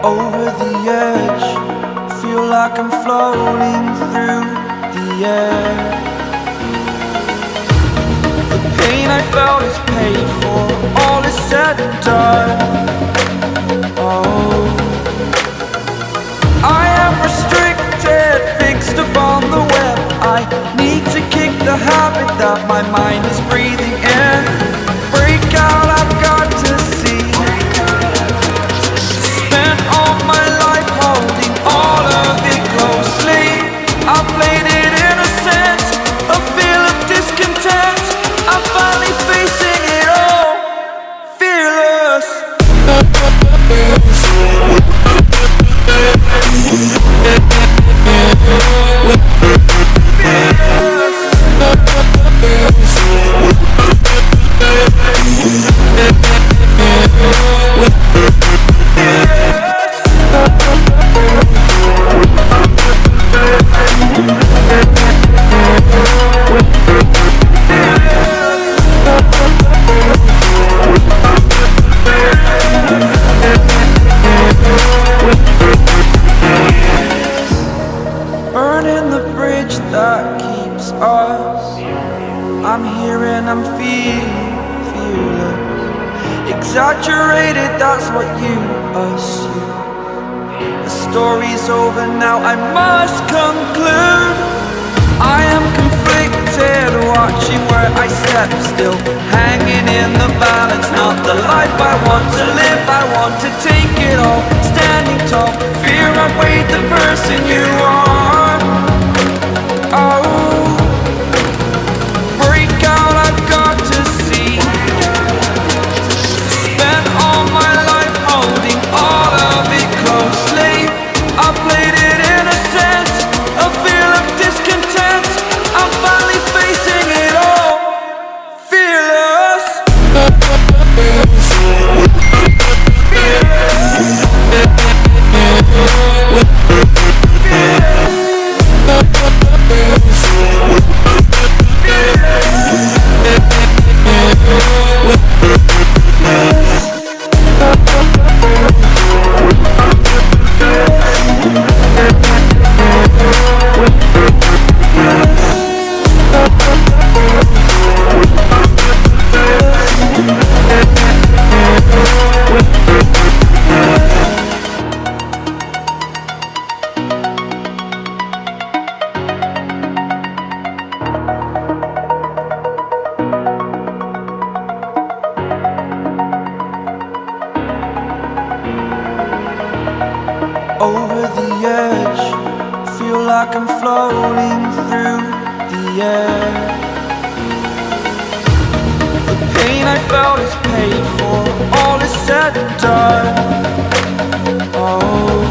over the edge. Feel like I'm floating through the air. The pain I felt is paid for, all is said and done. Oh, I am restricted, fixed upon the web. I need to kick the habit that my mind is breathing in. Break out, I've got to see. Spent all my life holding all of it closely. I played it innocent, a feel of discontent. I'm finally facing it all, fearless. Burning the bridge that keeps us. I'm here and I'm feeling fearless. Exaggerated, that's what you assume. The story's over now, I must conclude. I am conflicted, watching where I step still, hanging in the balance. Not the life I want to live, I want to take it all. Standing tall, fear outweighed the person you are. Oh, break out, I've got to see. Spent all my life holding all of it closely. I played it innocent, a feel of discontent. I'm finally facing it all, fearless. Over the edge, feel like I'm floating through the air. The pain I felt is paid for, all is said and done. Oh,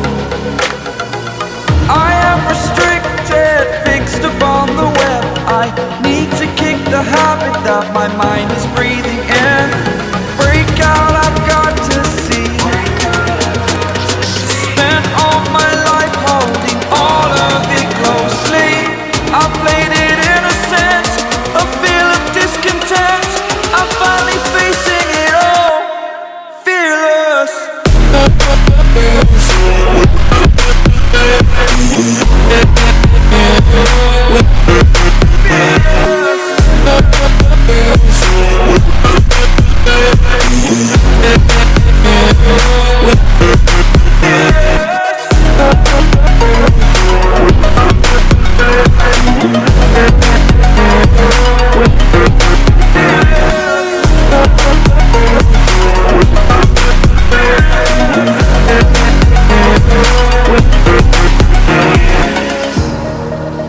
I am restricted, fixed upon the web. I need to kick the habit that my mind is breathing in. Break out, I've got to see. Spent all my life holding all of it closely. I played it innocent, a feel of discontent. I'm finally facing it all, fearless.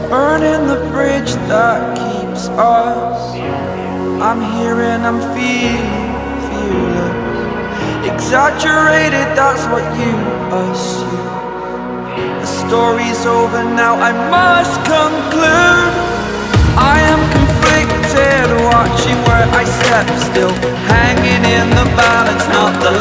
Burning the bridge that keeps us. I'm here and I'm feeling fearless. Exaggerated, that's what you assume. The story's over now, I must conclude. I am conflicted, watching where I step still, hanging in the balance. Not the